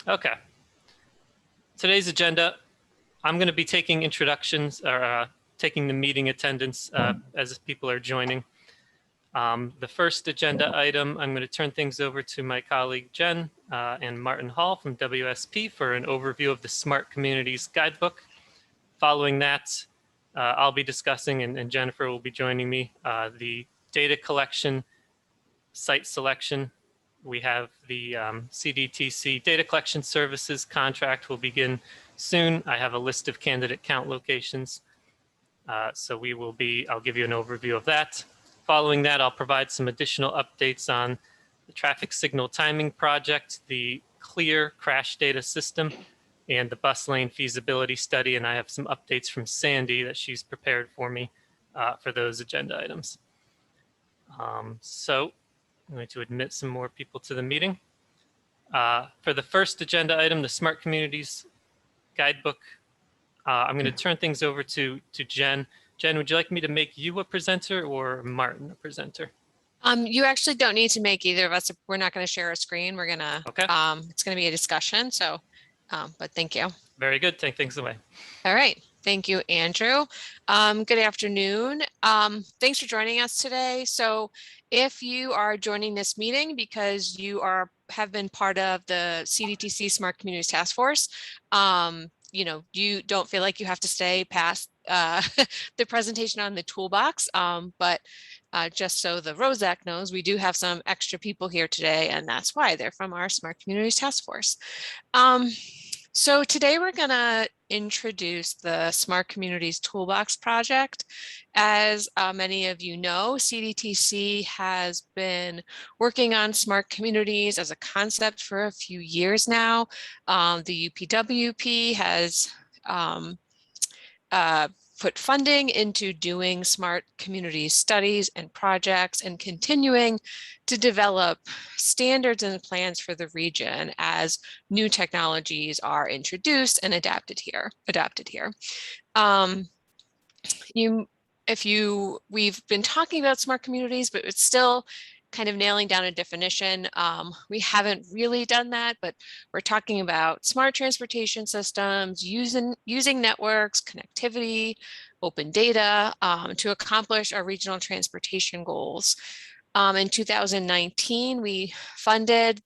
Okay. Today's agenda, I'm going to be taking introductions or taking the meeting attendance as people are joining. The first agenda item, I'm going to turn things over to my colleague Jen and Martin Hall from WSP for an overview of the Smart Communities Guidebook. Following that, I'll be discussing, and Jennifer will be joining me, the data collection, site selection. We have the CDTC data collection services contract will begin soon. I have a list of candidate count locations. So I'll give you an overview of that. Following that, I'll provide some additional updates on the traffic signal timing project, the CLEAR crash data system, and the bus lane feasibility study. And I have some updates from Sandy that she's prepared for me for those agenda items. So I'm going to admit some more people to the meeting. For the first agenda item, the Smart Communities Guidebook, I'm going to turn things over to Jen. Jen, would you like me to make you a presenter or Martin a presenter? You actually don't need to make either of us. We're not going to share a screen. We're going to, Okay. It's going to be a discussion. So, but thank you. Very good. Take things away. All right. Thank you, Andrew. Good afternoon. Thanks for joining us today. So if you are joining this meeting because you have been part of the CDTC Smart Communities Task Force, you don't feel like you have to stay past the presentation on the toolbox, but just so the ROSAC knows, we do have some extra people here today, and that's why they're from our Smart Communities Task Force. So today we're going to introduce the Smart Communities Toolbox project. As many of you know, CDTC has been working on smart communities as a concept for a few years now. The UPWP has put funding into doing smart community studies and projects and continuing to develop standards and plans for the region as new technologies are introduced and adapted here. We've been talking about smart communities, but it's still kind of nailing down a definition. We haven't really done that, but we're talking about smart transportation systems, using networks, connectivity, open data to accomplish our regional transportation goals. In 2019, we funded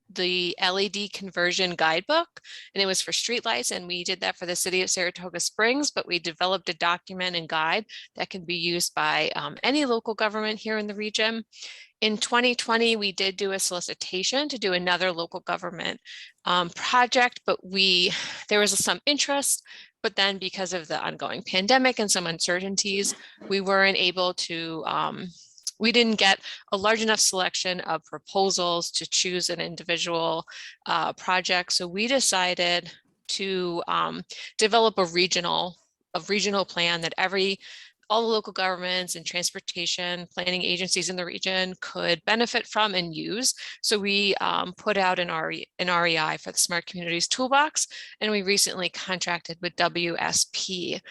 the LED conversion guidebook, and it was for streetlights, and we did that for the city of Saratoga Springs, but we developed a document and guide that can be used by any local government here in the region. In 2020, we did do a solicitation to do another local government project, but there was some interest, but then because of the ongoing pandemic and some uncertainties, we weren't able to we didn't get a large enough selection of proposals to choose an individual project. So we decided to develop a regional plan that all the local governments and transportation planning agencies in the region could benefit from and use. So we put out an REI for the Smart Communities Toolbox, and we recently contracted with WSP.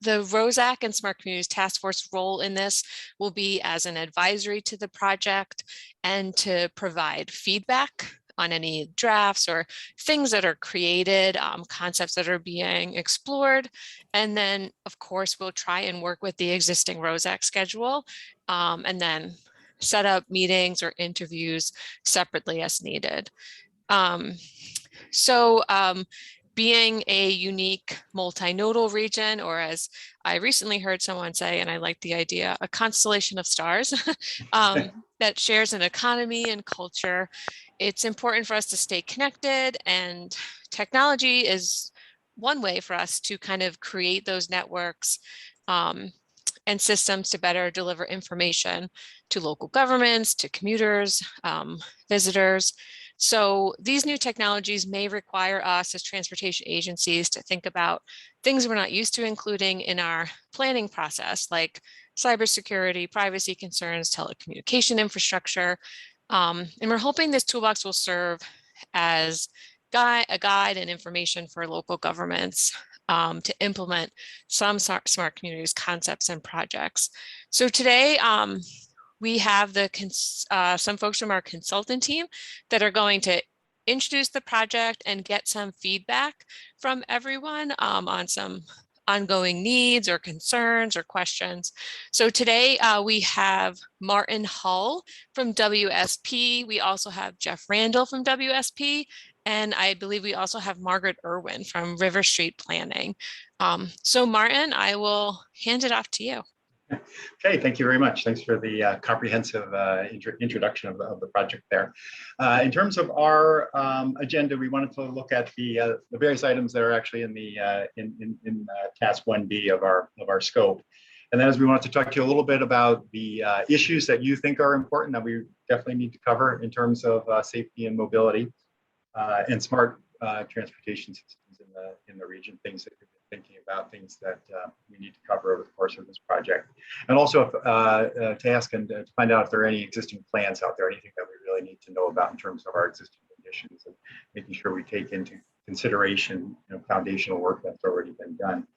The ROSAC and Smart Communities Task Force role in this will be as an advisory to the project and to provide feedback on any drafts or things that are created, concepts that are being explored. And then, of course, we'll try and work with the existing ROSAC schedule and then set up meetings or interviews separately as needed. Being a unique multinodal region, or as I recently heard someone say, and I like the idea, a constellation of stars that shares an economy and culture, it's important for us to stay connected, and technology is one way for us to kind of create those networks and systems to better deliver information to local governments, to commuters, visitors. So these new technologies may require us as transportation agencies to think about things we're not used to including in our planning process, like cybersecurity, privacy concerns, telecommunication infrastructure. And we're hoping this toolbox will serve as a guide and information for local governments to implement some smart communities concepts and projects. So today, we have some folks from our consultant team that are going to introduce the project and get some feedback from everyone on some ongoing needs or concerns or questions. So today we have Martin Hull from WSP. We also have Jeff Randall from WSP. And I believe we also have Margaret Irwin from River Street Planning. So Martin, I will hand it off to you. Okay, thank you very much. Thanks for the comprehensive introduction of the project there. In terms of our agenda, we wanted to look at the various items that are actually in the task 1B of our scope. And then as we wanted to talk to you a little bit about the issues that you think are important that we definitely need to cover in terms of safety and mobility and smart transportation systems in the region, things that thinking about, things that we need to cover over the course of this project. And also to ask and to find out if there are any existing plans out there, anything that we really need to know about in terms of our existing conditions, and making sure we take into consideration foundational work that's already been done.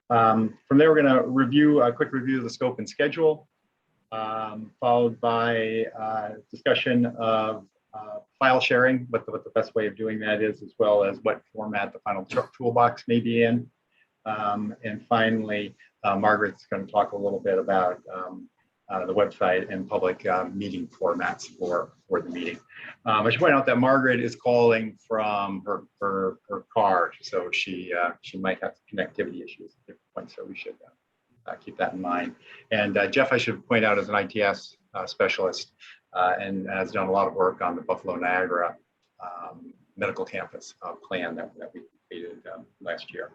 From there, we're going to review a quick review of the scope and schedule, followed by discussion of file sharing, what the best way of doing that is, as well as what format the final toolbox may be in. And finally, Margaret's going to talk a little bit about the website and public meeting formats for the meeting. I should point out that Margaret is calling from her car, so she might have connectivity issues at different points, so we should keep that in mind. And Jeff, I should point out, is an ITS specialist and has done a lot of work on the Buffalo Niagara medical campus plan that we completed last year.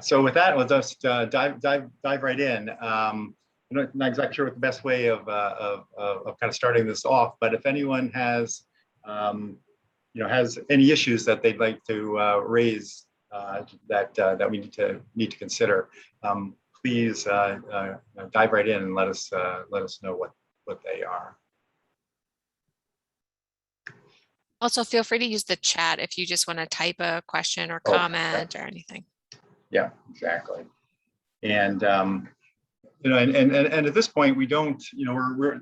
So with that, let's just dive right in. I'm not exactly sure what the best way of kind of starting this off, but if anyone has has any issues that they'd like to raise that we need to consider, please dive right in and let us know what they are. Also, feel free to use the chat if you just want to type a question or comment or anything. Yeah, exactly. And and at this point, we don't, we're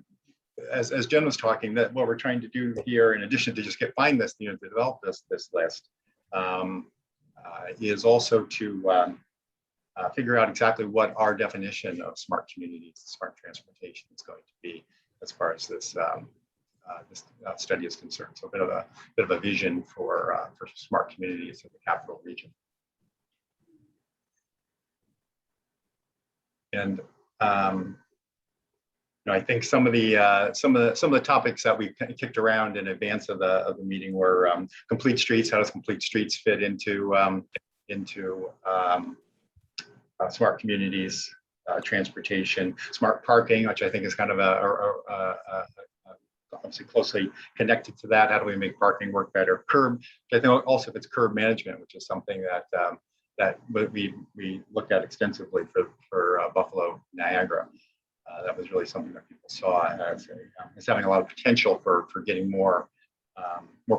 as Jen was talking, that what we're trying to do here, in addition to just find this, to develop this list, is also to figure out exactly what our definition of smart communities, smart transportation is going to be as far as this study is concerned. So a bit of a vision for smart communities in the capital region. And I think some of the topics that we kicked around in advance of the meeting were complete streets. How does complete streets fit into smart communities, transportation, smart parking, which I think is kind of obviously closely connected to that. How do we make parking work better? Curb, which I think also if it's curb management, which is something that we looked at extensively for Buffalo Niagara. That was really something that people saw as having a lot of potential for getting more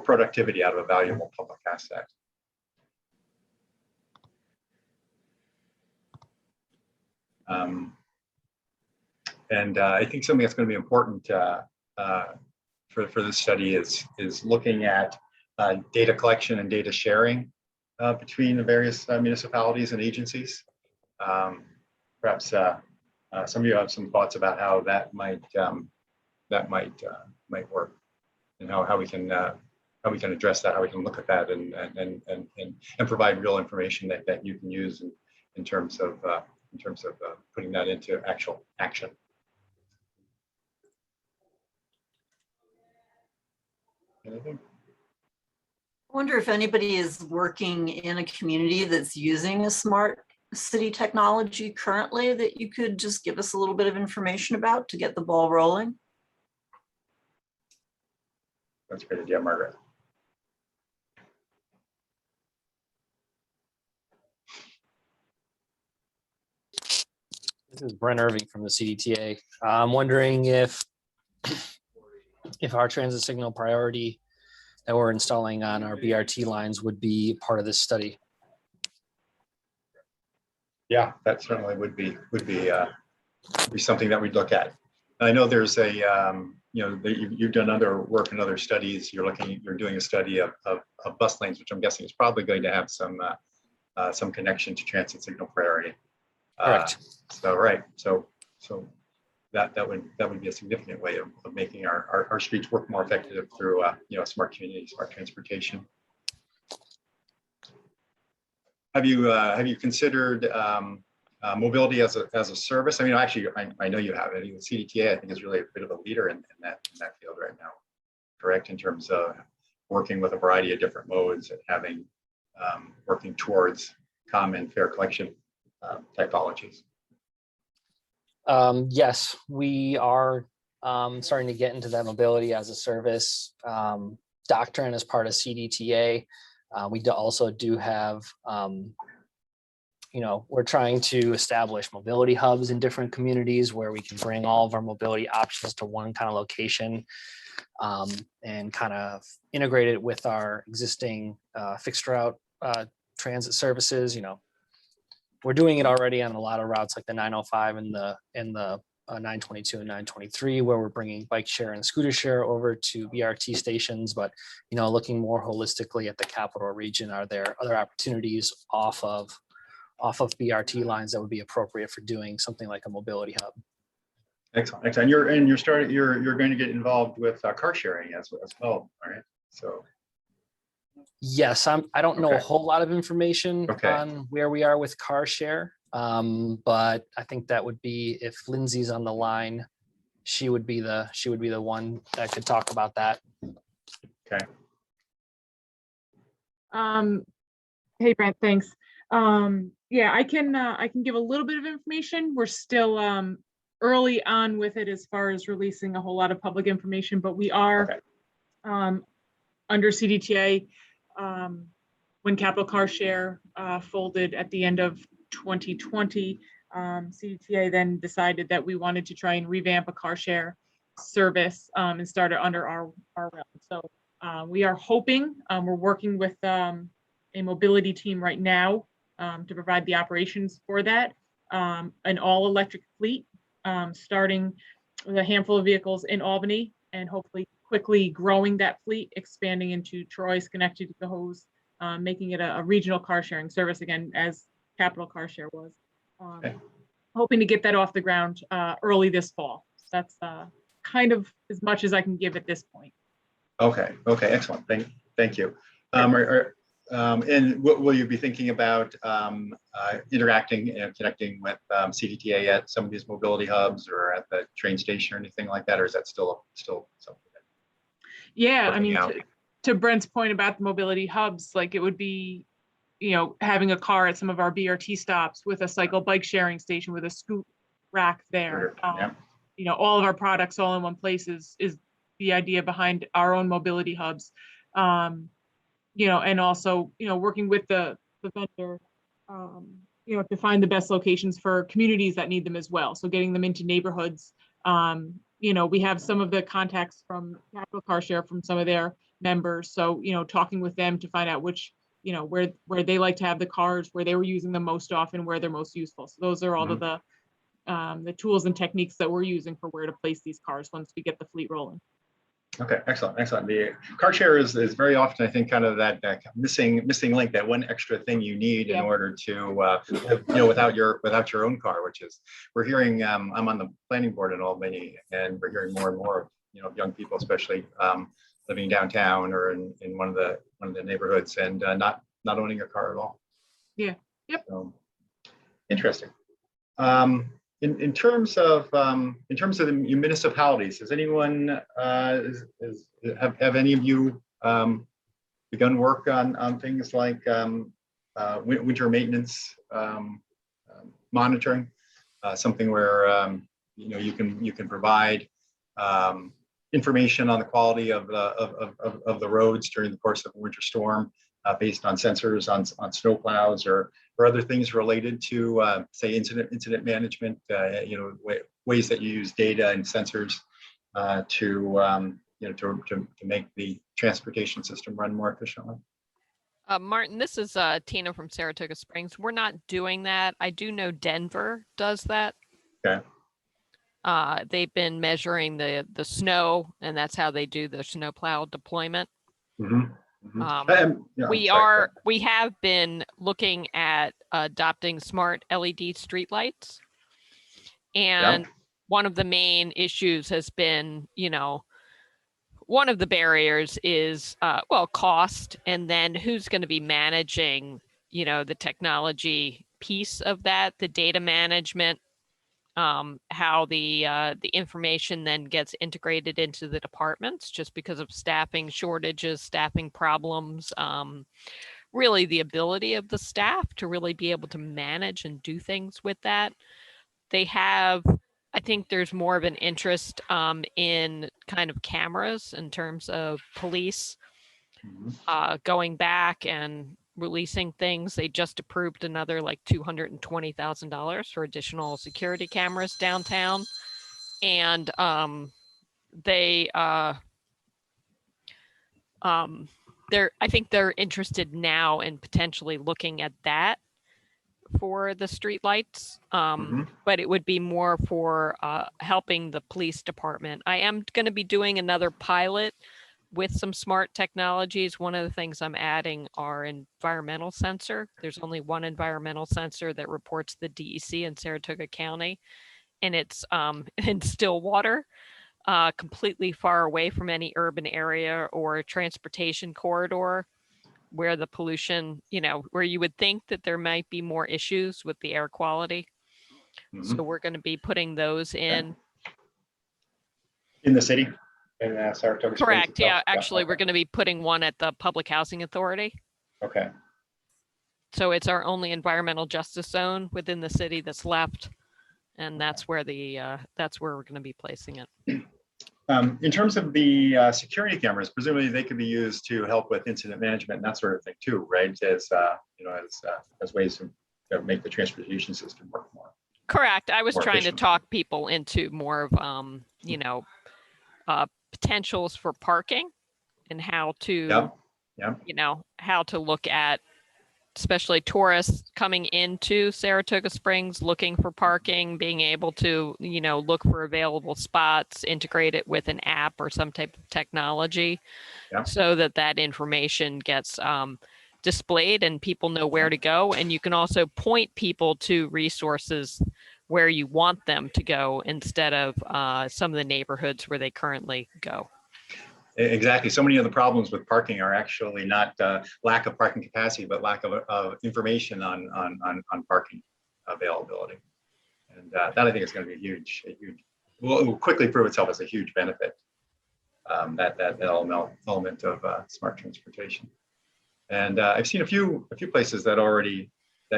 productivity out of a valuable public asset. And I think something that's going to be important for this study is looking at data collection and data sharing between the various municipalities and agencies. Perhaps some of you have some thoughts about how that might work, and how we can address that, how we can look at that and provide real information that you can use in terms of putting that into actual action. Anything? I wonder if anybody is working in a community that's using a smart city technology currently that you could just give us a little bit of information about to get the ball rolling. That's a great idea, Margaret. This is Brent Irving from the CDTA. I'm wondering if our transit signal priority that we're installing on our BRT lines would be part of this study. Yeah, that certainly would be something that we'd look at. I know there's a, you've done other work and other studies. You're doing a study of bus lanes, which I'm guessing is probably going to have some connection to transit signal priority. Correct. So that would be a significant way of making our streets work more effective through smart community, smart transportation. Have you considered mobility as a service? I mean, actually, I know you have it. The CDTA, I think, is really a bit of a leader in that field right now. Correct, in terms of working with a variety of different modes and having working towards common fare collection typologies. Yes, we are starting to get into that mobility as a service doctrine as part of CDTA. We also do have, we're trying to establish mobility hubs in different communities where we can bring all of our mobility options to one kind of location and kind of integrate it with our existing fixed route transit services. We're doing it already on a lot of routes like the 905 and the 922 and 923, where we're bringing bike share and scooter share over to BRT stations. But, looking more holistically at the capital region, are there other opportunities off of BRT lines that would be appropriate for doing something like a mobility hub? Excellent. And you're going to get involved with car sharing as well. All right. So. Yes, I don't know a whole lot of information on where we are with car share, but I think that would be, if Lindsay's on the line, she would be the one that could talk about that. Okay. Hey Brent, thanks. Yeah, I can give a little bit of information. We're still early on with it as far as releasing a whole lot of public information, but we are under CDTA. When Capital Car Share folded at the end of 2020, CDTA then decided that we wanted to try and revamp a car share service and start it under our realm. So we are hoping, we're working with a mobility team right now to provide the operations for that, an all-electric fleet, starting with a handful of vehicles in Albany and hopefully quickly growing that fleet, expanding into Troy, Schenectady, Cohoes, making it a regional car sharing service again, as Capital Car Share was. Hoping to get that off the ground early this fall. That's kind of as much as I can give at this point. Okay, excellent. Thank you. And what will you be thinking about interacting and connecting with CDTA at some of these mobility hubs or at the train station or anything like that, or is that still something? Yeah, I mean, to Brent's point about the mobility hubs, like it would be, having a car at some of our BRT stops with a cycle bike sharing station with a scoot rack there. All of our products all in one place is the idea behind our own mobility hubs. And also, working with the vendor, to find the best locations for communities that need them as well. So getting them into neighborhoods. We have some of the contacts from Capital Car Share from some of their members. So, talking with them to find out which, where they like to have the cars, where they were using them most often, where they're most useful. So those are all of the tools and techniques that we're using for where to place these cars once we get the fleet rolling. Okay, excellent. The car share is very often, I think, kind of that missing link, that one extra thing you need in order to, without your own car, which is, we're hearing, I'm on the planning board in Albany, and we're hearing more and more of, young people, especially living downtown or in one of the neighborhoods and not owning a car at all. Yeah. Yep. So, interesting. In terms of the municipalities, has anyone have any of you begun work on things like winter maintenance monitoring, something where you can provide information on the quality of the roads during the course of a winter storm, based on sensors on snow plows or other things related to, say, incident management, ways that you use data and sensors to make the transportation system run more efficiently. Martin, this is Tina from Saratoga Springs. We're not doing that. I do know Denver does that. Okay. They've been measuring the snow, and that's how they do the snowplow deployment. Mhm, mhm. Yeah, We sorry. we have been looking at adopting smart LED streetlights. And one of the main issues has been, one of the barriers is, well, cost, and then who's going to be managing, the technology piece of that, the data management, how the information then gets integrated into the departments, just because of staffing shortages, staffing problems, really the ability of the staff to really be able to manage and do things with that. They have, I think there's more of an interest in kind of cameras in terms of police going back and releasing things. They just approved another like $220,000 for additional security cameras downtown. And I think they're interested now in potentially looking at that for the streetlights, but it would be more for helping the police department. I am going to be doing another pilot with some smart technologies. One of the things I'm adding are environmental sensor. There's only one environmental sensor that reports the DEC in Saratoga County, and it's in Stillwater, completely far away from any urban area or transportation corridor, where the pollution, where you would think that there might be more issues with the air quality. So we're going to be putting those in. In the city? In Saratoga Springs Correct. itself? Yeah, actually, okay. we're going to be putting one at the Public Housing Authority. Okay. So it's our only environmental justice zone within the city that's left. And that's where that's where we're going to be placing it. In terms of the security cameras, presumably they could be used to help with incident management and that sort of thing too, right? As ways to make the transportation system work more. Correct. I was more trying efficient. to talk people into more of, potentials for parking and how to, how to look at, especially tourists coming into Saratoga Springs, looking for parking, being able to, look for available spots, integrate it with an app or some type of technology, so that information gets displayed and people know where to go. And you can also point people to resources where you want them to go instead of some of the neighborhoods where they currently go. Exactly. So many of the problems with parking are actually not lack of parking capacity, but lack of information on parking availability. And that I think is going to be a huge, well, it will quickly prove itself as a huge benefit. That element of smart transportation. And I've seen a few places that already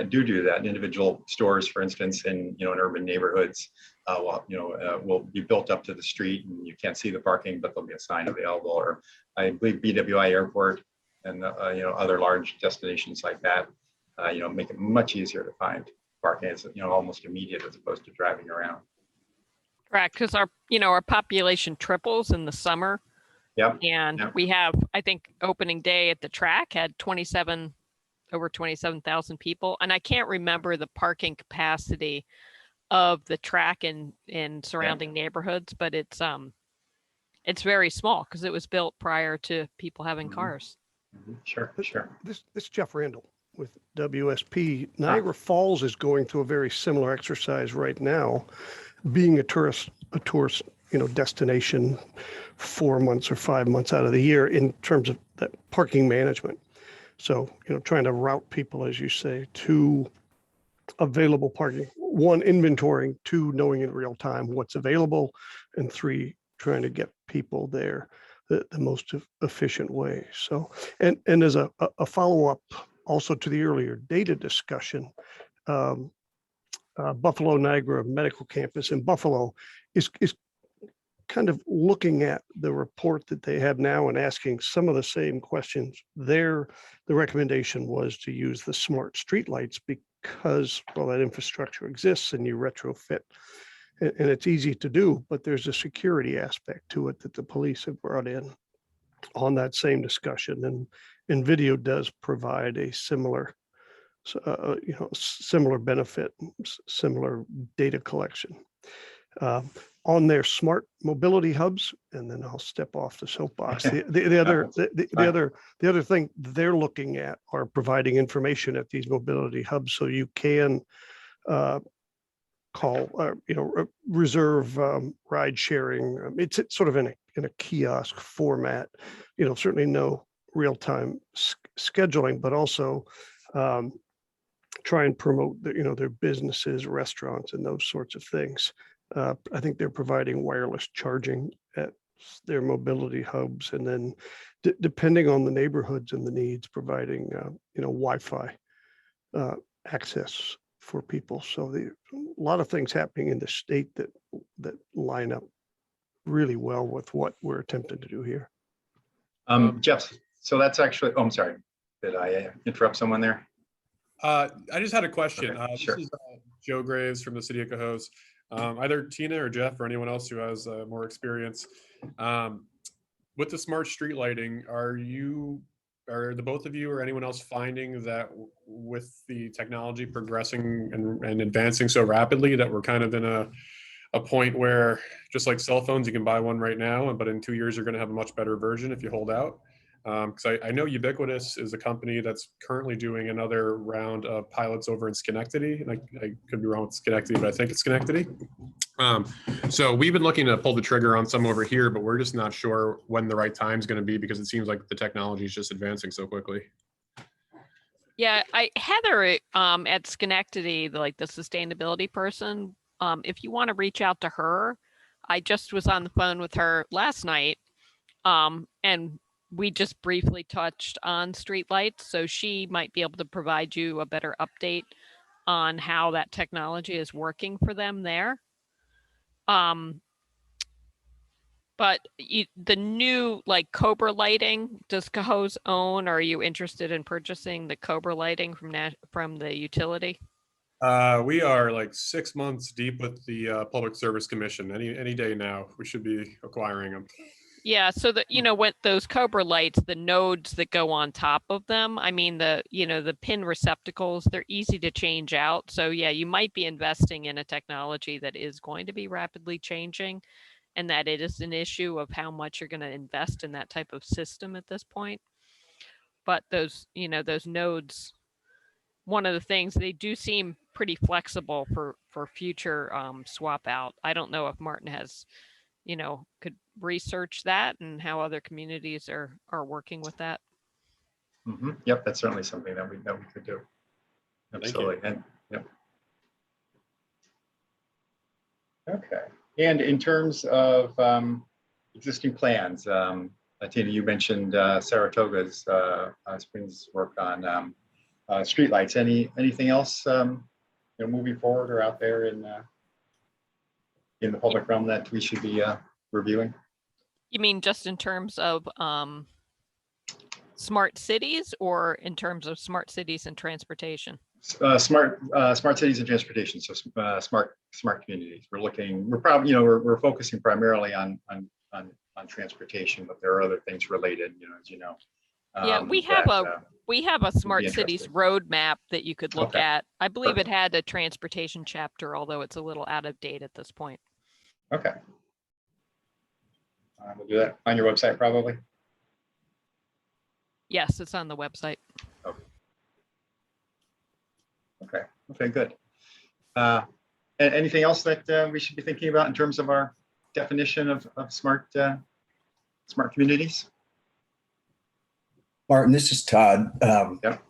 do that. Individual stores, for instance, in urban neighborhoods, will be built up to the street, and you can't see the parking, but there'll be a sign available. Or I believe BWI Airport and other large destinations like that, make it much easier to find parking. It's almost immediate as opposed to driving around. Correct, because our population triples in the summer. Yep. And we have, I think, opening day at the track had over 27,000 people. And I can't remember the parking capacity of the track in surrounding neighborhoods, but it's very small because it was built prior to people having cars. Sure. This is Jeff Randall with WSP. Niagara Falls is going through a very similar exercise right now, being a tourist destination 4 months or 5 months out of the year in terms of that parking management. So, trying to route people, as you say, to available parking. 1, inventorying. 2, knowing in real time what's available. And 3, trying to get people there the most efficient way. So, and as a follow-up also to the earlier data discussion, Buffalo Niagara Medical Campus in Buffalo is kind of looking at the report that they have now and asking some of the same questions. The recommendation was to use the smart streetlights because, well, that infrastructure exists and you retrofit, and it's easy to do, but there's a security aspect to it that the police have brought in on that same discussion. And video does provide a similar benefit, similar data collection. on their smart mobility hubs, and then I'll step off the soapbox. The other thing they're looking at are providing information at these mobility hubs, so you can call, reserve ride sharing. It's sort of in a kiosk format. Certainly no real time scheduling, but also try and promote their businesses, restaurants, and those sorts of things. I think they're providing wireless charging at their mobility hubs, and then depending on the neighborhoods and the needs, providing Wi-Fi access for people. So a lot of things happening in the state that line up really well with what we're attempting to do here. Jeff, so that's actually, I'm sorry, did I interrupt someone there? I just had a question. Okay, sure. This is Joe Graves from the city of Cohoes. Either Tina or Jeff or anyone else who has more experience with the smart street lighting, are the both of you or anyone else finding that with the technology progressing and advancing so rapidly that we're kind of in a point where, just like cell phones, you can buy one right now, but in 2 years you're going to have a much better version if you hold out? Because I know Ubiquitous is a company that's currently doing another round of pilots over in Schenectady. And I could be wrong with Schenectady, but I think it's Schenectady. So we've been looking to pull the trigger on some over here, but we're just not sure when the right time is going to be, because it seems like the technology is just advancing so quickly. Yeah, Heather at Schenectady, the sustainability person, if you want to reach out to her, I just was on the phone with her last night, and we just briefly touched on streetlights, so she might be able to provide you a better update on how that technology is working for them there. But the new Cobra lighting, does Cohoes own, or are you interested in purchasing the Cobra lighting from the utility? We are 6 months deep with the Public Service Commission. Any day now, we should be acquiring them. Yeah, so when those Cobra lights, the nodes that go on top of them, I mean the pin receptacles, they're easy to change out. So yeah, you might be investing in a technology that is going to be rapidly changing, and that it is an issue of how much you're going to invest in that type of system at this point. But those nodes, one of the things, they do seem pretty flexible for future swap out. I don't know if Martin has could research that and how other communities are working with that. Mm-hmm. Yep, that's certainly something that we could do. Absolutely. And yep. Okay. And in terms of existing plans, Tina, you mentioned Saratoga's Springs work on streetlights. Anything else moving forward or out there in the public realm that we should be reviewing? You mean just in terms of smart cities, or in terms of smart cities and transportation? Smart cities and transportation. So smart communities. We're focusing primarily on transportation, but there are other things related, as you know. Yeah, we have a smart cities roadmap that you could look at. I believe it had a transportation chapter, although it's a little out of date at this point. Okay. We'll do that on your website, probably. Yes, it's on the website. Okay, good. And anything else that we should be thinking about in terms of our definition of smart communities? Martin, this is Todd. Yep.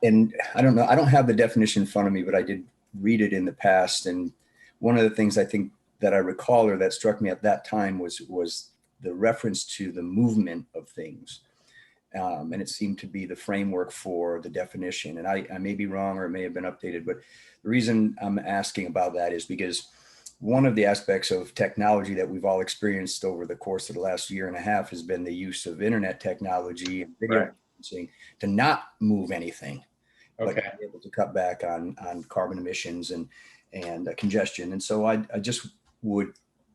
And I don't know, I don't have the definition in front of me, but I did read it in the past. And one of the things I think that I recall, or that struck me at that time, was the reference to the movement of things. And it seemed to be the framework for the definition. And I may be wrong, or it may have been updated, but the reason I'm asking about that is because one of the aspects of technology that we've all experienced over the course of the last year and a half has been the use of internet technology and video conferencing to not move anything, but be able to cut back on carbon emissions and congestion. And so I just would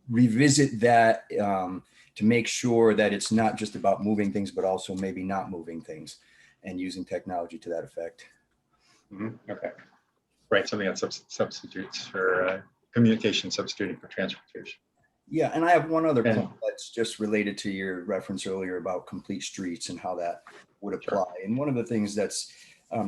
revisit that to make sure that it's not just about moving things, but also maybe not moving things and using technology to that effect. Mm-hmm. Okay. Right, something that substitutes for communication, substituting for transportation. Yeah, and I have one other And- point that's just related to your reference earlier about complete streets and how that would apply. Sure. And one of the things that's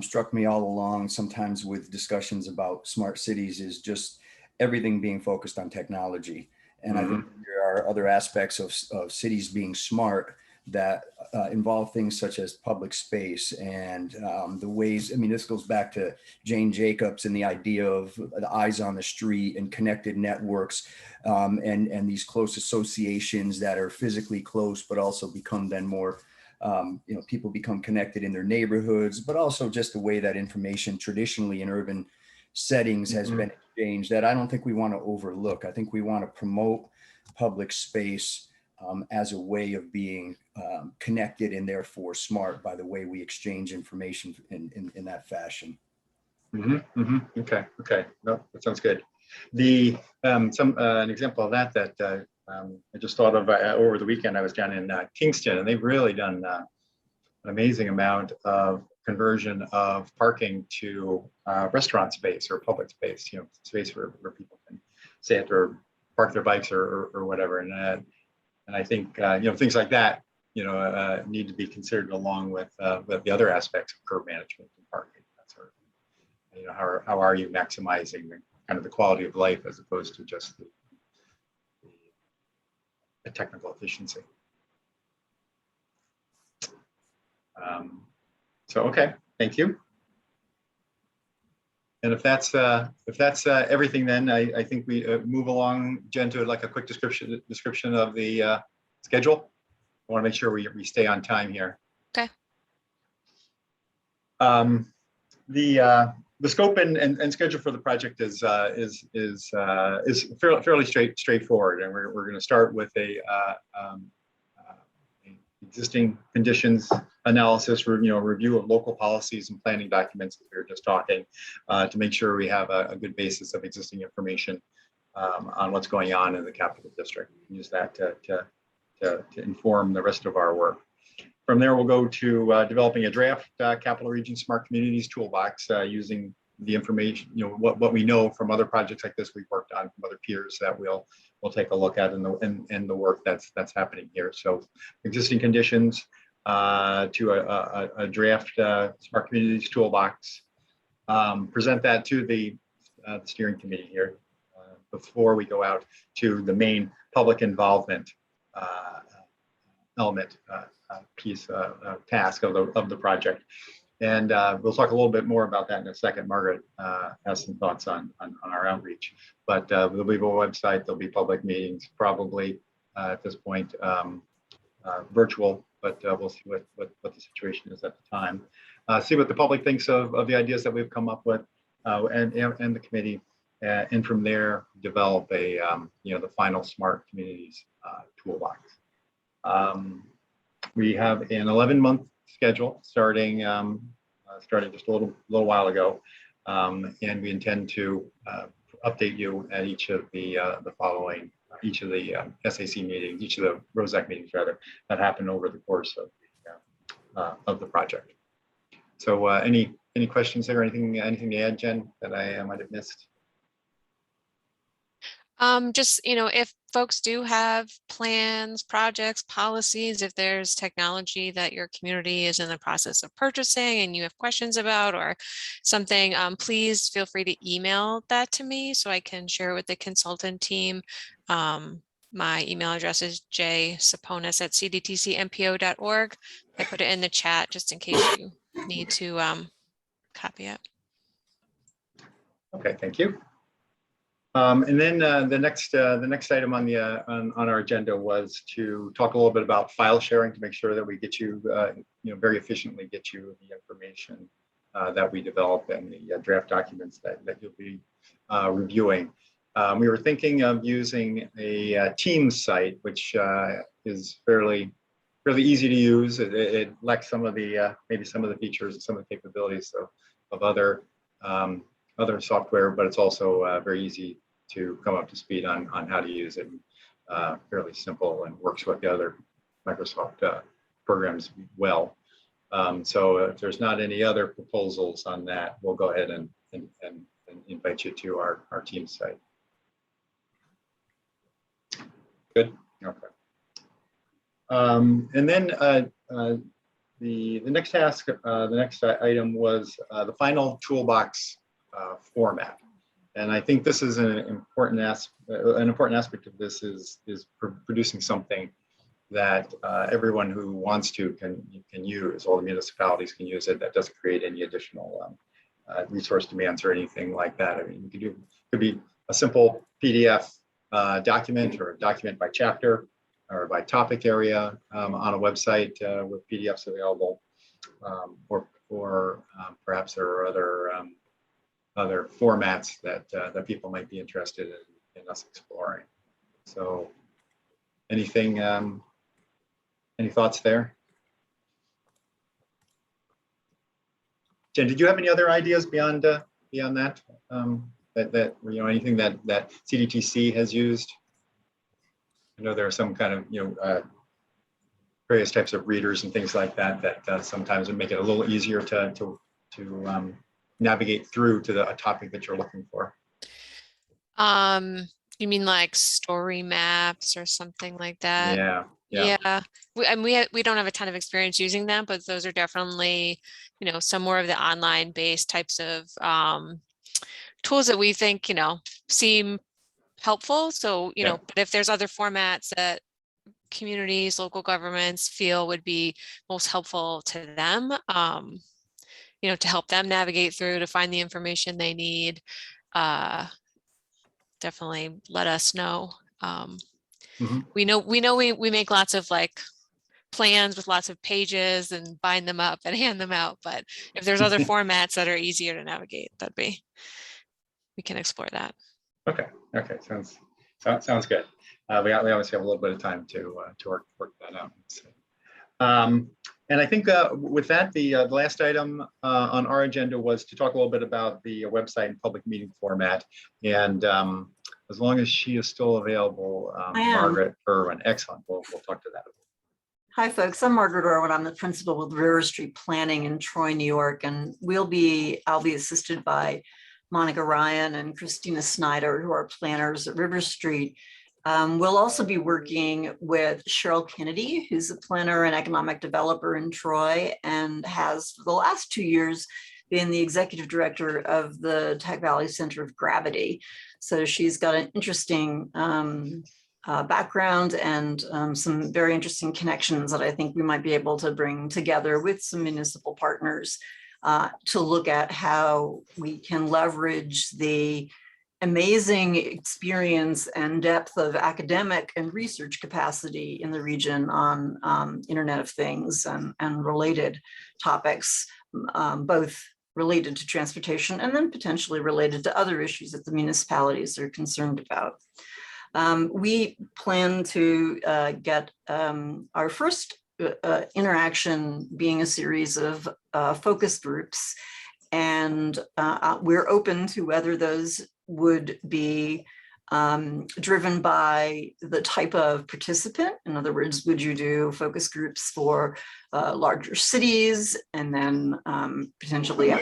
struck me all along, sometimes with discussions about smart cities, is just everything being focused on technology. And I think there are other aspects of cities being smart that involve things such as public space and the ways, I mean, this goes back to Jane Jacobs and the idea of the eyes on the street and connected networks and these close associations that are physically close, but also become then more, people become connected in their neighborhoods, but also just the way that information traditionally in urban settings has been exchanged that I don't think we want to overlook. I think we want to promote public space as a way of being connected and therefore smart by the way we exchange information in that fashion. Okay. No, that sounds good. An example of that I just thought of over the weekend. I was down in Kingston, and they've really done an amazing amount of conversion of parking to restaurant space or public space. Space where people can sit or park their bikes or whatever. And I think things like that need to be considered along with the other aspects of curb management and parking. That sort of thing. How are you maximizing the quality of life as opposed to just the technical efficiency. Okay, thank you. And if that's everything, then I think we move along, Jen, to like a quick description of the schedule. I want to make sure we stay on time here. Okay. The scope and schedule for the project is fairly straightforward, and we're going to start with a existing conditions analysis, review of local policies and planning documents, as we were just talking, to make sure we have a good basis of existing information on what's going on in the capital district. Use that to inform the rest of our work. From there, we'll go to developing a draft Capital Region Smart Communities Toolbox using the information, what we know from other projects like this we've worked on from other peers that we'll take a look at in the work that's happening here. So existing conditions to a draft Smart Communities Toolbox. Present that to the steering committee here before we go out to the main public involvement element task of the project. And we'll talk a little bit more about that in a second. Margaret has some thoughts on our outreach, but there'll be a website, there'll be public meetings, probably at this point virtual, but we'll see what the situation is at the time. See what the public thinks of the ideas that we've come up with and the committee, and from there develop a the final Smart Communities Toolbox. We have an 11-month schedule starting just a little while ago, and we intend to update you at each of the following SAC meetings, each of the ROSAC meetings rather, that happen over the course of the project. So any questions there? Anything to add, Jen, that I might have missed? Just, if folks do have plans, projects, policies, if there's technology that your community is in the process of purchasing and you have questions about or something, please feel free to email that to me so I can share it with the consultant team. My email address is jsaponis@cdtcmpo.org. I put it in the chat just in case you need to copy it. Okay, thank you. And then the next item on our agenda was to talk a little bit about file sharing to make sure that we get you, very efficiently get you the information that we develop and the draft documents that you'll be reviewing. We were thinking of using a Teams site, which is fairly easy to use. It lacks some of the maybe some of the features and some of the capabilities of other software, but it's also very easy to come up to speed on how to use it. Fairly simple and works with the other Microsoft programs well. So if there's not any other proposals on that, we'll go ahead and invite you to our Teams site. Good. Okay. And then the next task, the next item was the final toolbox format. And I think this is an important aspect of this is producing something that everyone who wants to can use. All the municipalities can use it. That doesn't create any additional resource demands or anything like that. I mean, you could be a simple PDF document or a document by chapter or by topic area on a website with PDFs available, or perhaps there are other formats that people might be interested in us exploring. So, anything, any thoughts there? Jen, did you have any other ideas beyond that? That you know, anything that CDTC has used? I know there are some kind of various types of readers and things like that sometimes would make it a little easier to navigate through to a topic that you're looking for. You mean like story maps or something like that? Yeah. Yeah, we don't have a ton of experience using them, but those are definitely, some more of the online based types of tools that we think, seem helpful. So, but if there's other formats that communities, local governments feel would be most helpful to them, to help them navigate through, to find the information they need, definitely let us know. We know we make lots of like plans with lots of pages and bind them up and hand them out, but if there's other formats that are easier to navigate, we can explore that. Okay, sounds good. We obviously have a little bit of time to work that out. And I think with that, the last item on our agenda was to talk a little bit about the website and public meeting format. And as long as she is still available, Margaret Irwin, excellent. We'll talk to that. Hi, folks. I'm Margaret Irwin. I'm the principal with River Street Planning in Troy, New York, and I'll be assisted by Monica Ryan and Christina Snyder, who are planners at River Street. We'll also be working with Cheryl Kennedy, who's a planner and economic developer in Troy and has for the last 2 years been the executive director of the Tech Valley Center of Gravity. So she's got an interesting background and some very interesting connections that I think we might be able to bring together with some municipal partners to look at how we can leverage the amazing experience and depth of academic and research capacity in the region on Internet of Things and related topics, both related to transportation and then potentially related to other issues that the municipalities are concerned about. We plan to get our first interaction being a series of focus groups, and we're open to whether those would be driven by the type of participant. In other words, would you do focus groups for larger cities and then potentially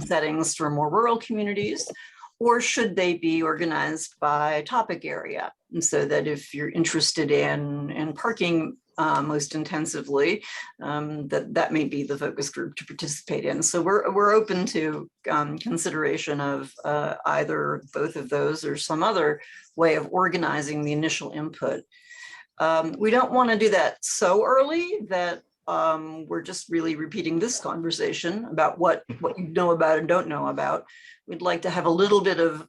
settings for more rural communities? Or should they be organized by topic area? And so that if you're interested in parking most intensively, that may be the focus group to participate in. So we're open to consideration of either both of those or some other way of organizing the initial input. We don't want to do that so early that we're just really repeating this conversation about what you know about and don't know about. We'd like to have a little bit of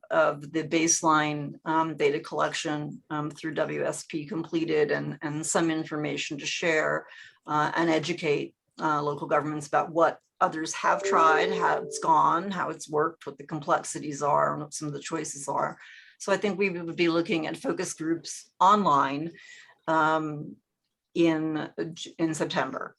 the baseline data collection through WSP completed and some information to share and educate local governments about what others have tried, how it's gone, how it's worked, what the complexities are, and what some of the choices are. So I think we would be looking at focus groups online in September.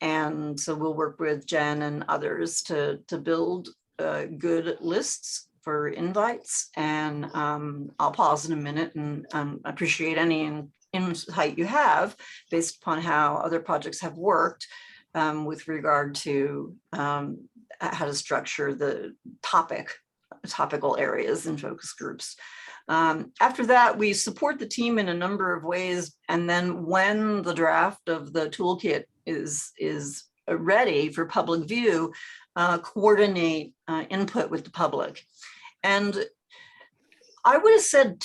And so we'll work with Jen and others to build good lists for invites. And I'll pause in a minute and appreciate any insight you have based upon how other projects have worked with regard to how to structure the topical areas and focus groups. After that, we support the team in a number of ways. And then when the draft of the toolkit is ready for public view, coordinate input with the public. And I would have said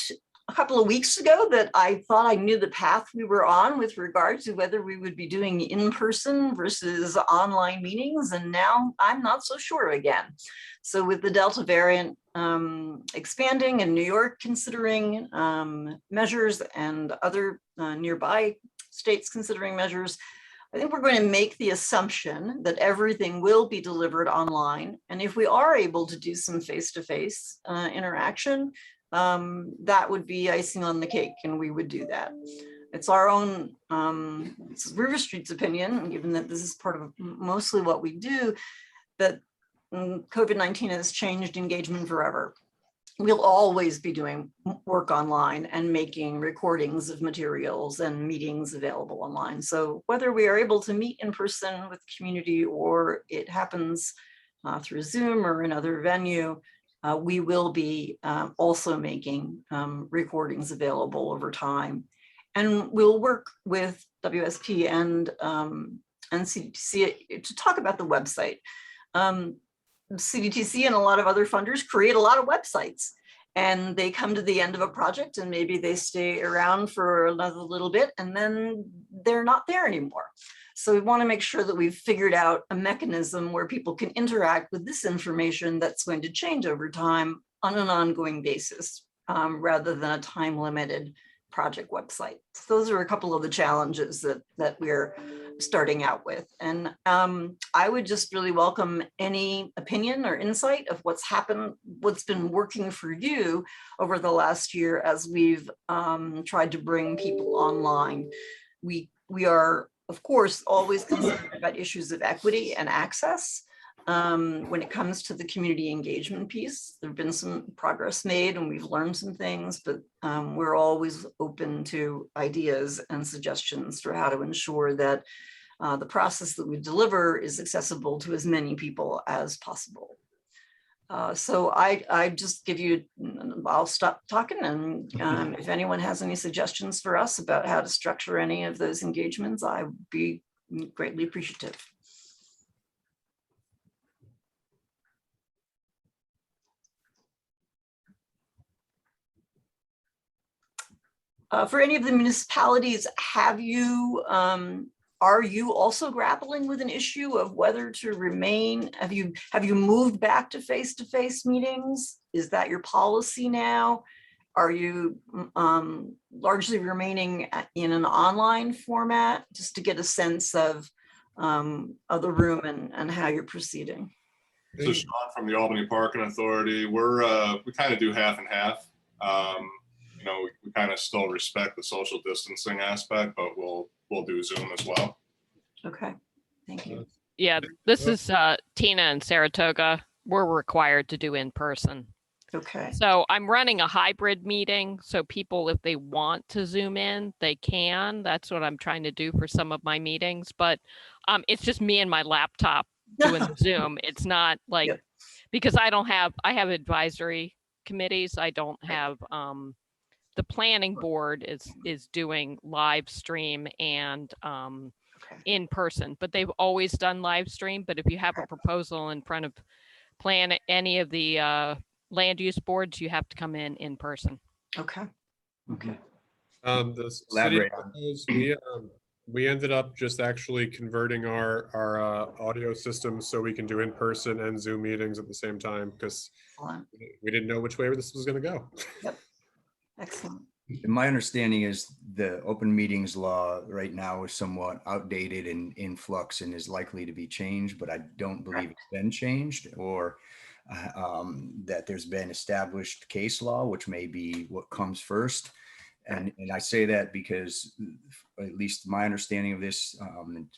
a couple of weeks ago that I thought I knew the path we were on with regard to whether we would be doing in-person versus online meetings. And now I'm not so sure again. So with the Delta variant expanding and New York considering measures and other nearby states considering measures, I think we're going to make the assumption that everything will be delivered online. And if we are able to do some face-to-face interaction, that would be icing on the cake, and we would do that. It's our own, it's River Street's opinion, given that this is part of mostly what we do, that COVID-19 has changed engagement forever. We'll always be doing work online and making recordings of materials and meetings available online. So whether we are able to meet in person with the community or it happens through Zoom or another venue, we will be also making recordings available over time. And we'll work with WSP and CDTC to talk about the website. CDTC and a lot of other funders create a lot of websites, and they come to the end of a project and maybe they stay around for another little bit and then they're not there anymore. So we want to make sure that we've figured out a mechanism where people can interact with this information that's going to change over time on an ongoing basis, rather than a time-limited project website. So those are a couple of the challenges that we're starting out with. And I would just really welcome any opinion or insight of what's happened, what's been working for you over the last year as we've tried to bring people online. We are, of course, always concerned about issues of equity and access. When it comes to the community engagement piece, there have been some progress made and we've learned some things, but we're always open to ideas and suggestions for how to ensure that the process that we deliver is accessible to as many people as possible. So I just give you, I'll stop talking, and if anyone has any suggestions for us about how to structure any of those engagements, I would be greatly appreciative. For any of the municipalities, have you, are you also grappling with an issue of whether to remain? Have you moved back to face-to-face meetings? Is that your policy now? Are you largely remaining in an online format, just to get a sense of the room and how you're proceeding? This is Sean from the Albany Parking Authority. We kind of do half and half. You know, we kind of still respect the social distancing aspect, but we'll do Zoom as well. Okay, thank you. Yeah, this is Tina in Saratoga. We're required to do in person. Okay. So I'm running a hybrid meeting. So people, if they want to Zoom in, they can. That's what I'm trying to do for some of my meetings. But it's just me and my laptop doing the Zoom. It's not like, Yep. because I have advisory committees. I don't have, the planning board is doing live stream and in person, but they've always done live stream. But if you have a proposal in front of any of the land use boards, you have to come in person. Okay. Okay. The city we ended up just actually converting our audio systems so we can do in-person and Zoom meetings at the same time, because we didn't know which way this was going to go. Yep. Excellent. My understanding is the open meetings law right now is somewhat outdated and in flux and is likely to be changed, but I don't believe it's been changed, or that there's been established case law, which may be what comes first. And I say that because at least my understanding of this,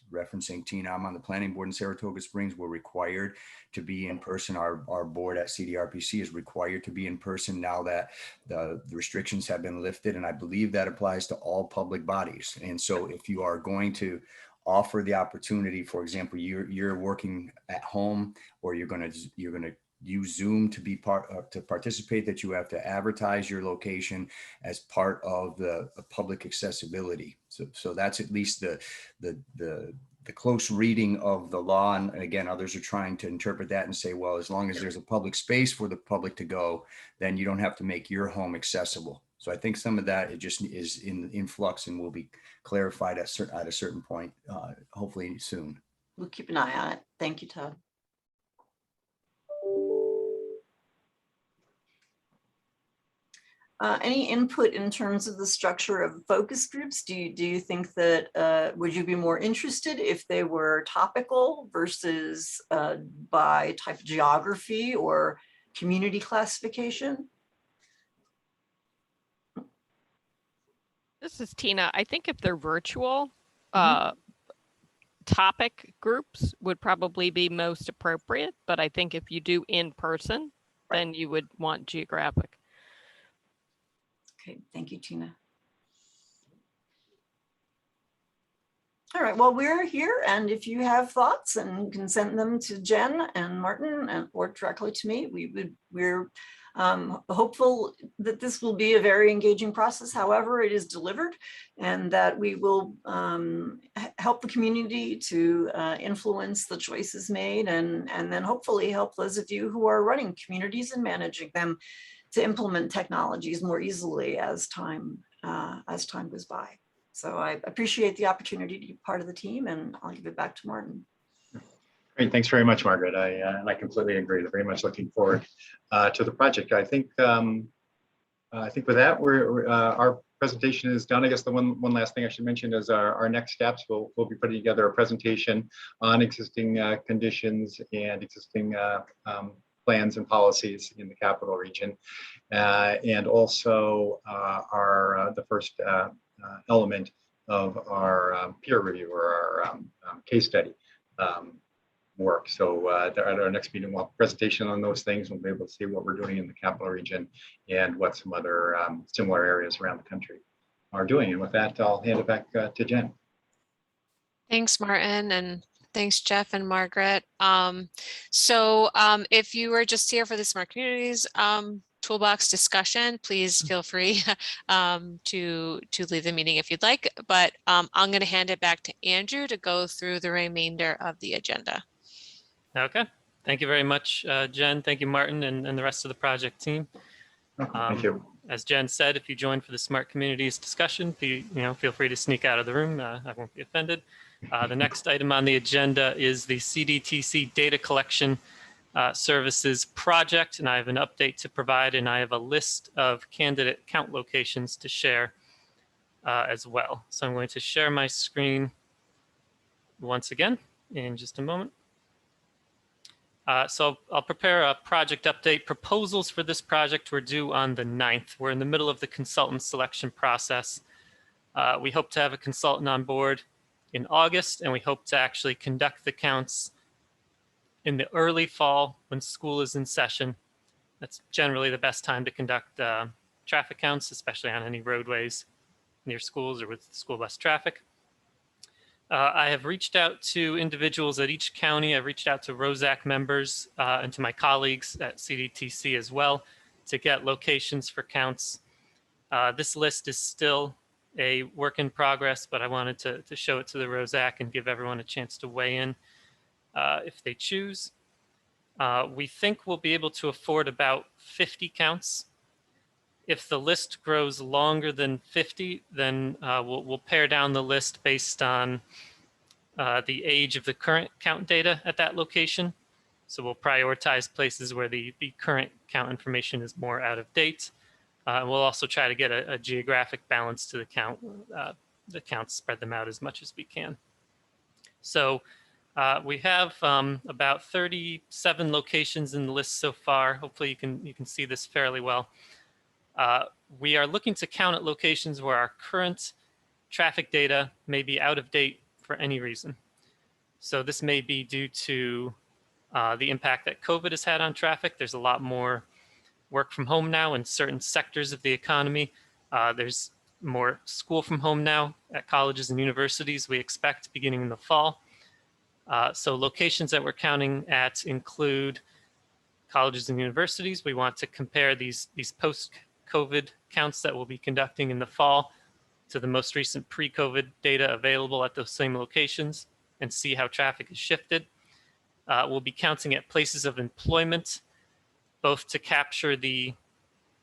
referencing Tina, I'm on the planning board in Saratoga Springs. We're required to be in person. Our board at CDRPC is required to be in person now that the restrictions have been lifted. And I believe that applies to all public bodies. And so if you are going to offer the opportunity, for example, you're working at home, or you're going to use Zoom to be to participate, that you have to advertise your location as part of the public accessibility. So that's at least the close reading of the law. And again, others are trying to interpret that and say, well, as long as there's a public space for the public to go, then you don't have to make your home accessible. So I think some of that, it just is in flux and will be clarified at a certain point, hopefully soon. We'll keep an eye on it. Thank you, Todd. Any input in terms of the structure of focus groups? Do you think that, would you be more interested if they were topical versus by type of geography or community classification? This is Tina. I think if they're virtual, topic groups would probably be most appropriate, but I think if you do in person, then you would want geographic. Okay, thank you, Tina. All right, well, we're here, and if you have thoughts and you can send them to Jen and Martin or directly to me, we're hopeful that this will be a very engaging process, however it is delivered, and that we will help the community to influence the choices made, and then hopefully help those of you who are running communities and managing them to implement technologies more easily as time goes by. So I appreciate the opportunity to be part of the team, and I'll give it back to Martin. Great, thanks very much, Margaret. I completely agree. Very much looking forward to the project. I think with that, our presentation is done. I guess the one last thing I should mention is our next steps. We'll be putting together a presentation on existing conditions and existing plans and policies in the capital region, and also the first element of our peer review or our case study work. So at our next meeting, we'll have a presentation on those things. We'll be able to see what we're doing in the capital region and what some other similar areas around the country are doing. And with that, I'll hand it back to Jen. Thanks, Martin, and thanks, Jeff and Margaret. If you were just here for the Smart Communities Toolbox discussion, please feel free to leave the meeting if you'd like, but I'm going to hand it back to Andrew to go through the remainder of the agenda. Okay, thank you very much, Jen. Thank you, Martin, and the rest of the project team. Thank you. As Jen said, if you join for the Smart Communities discussion, feel free to sneak out of the room. I won't be offended. The next item on the agenda is the CDTC data collection services project, and I have an update to provide, and I have a list of candidate count locations to share as well. So I'm going to share my screen once again in just a moment. So I'll prepare a project update. Proposals for this project were due on the 9th. We're in the middle of the consultant selection process. We hope to have a consultant on board in August, and we hope to actually conduct the counts in the early fall when school is in session. That's generally the best time to conduct traffic counts, especially on any roadways near schools or with school bus traffic. I have reached out to individuals at each county. I've reached out to ROSAC members and to my colleagues at CDTC as well to get locations for counts. This list is still a work in progress, but I wanted to show it to the ROSAC and give everyone a chance to weigh in if they choose. We think we'll be able to afford about 50 counts. If the list grows longer than 50, then we'll pare down the list based on the age of the current count data at that location. So we'll prioritize places where the current count information is more out of date. We'll also try to get a geographic balance to the count. The counts, spread them out as much as we can. So we have about 37 locations in the list so far. Hopefully you can see this fairly well. We are looking to count at locations where our current traffic data may be out of date for any reason. So this may be due to the impact that COVID has had on traffic. There's a lot more work from home now in certain sectors of the economy. There's more school from home now at colleges and universities, we expect beginning in the fall. So locations that we're counting at include colleges and universities. We want to compare these post-COVID counts that we'll be conducting in the fall to the most recent pre-COVID data available at those same locations and see how traffic has shifted. We'll be counting at places of employment, both to capture the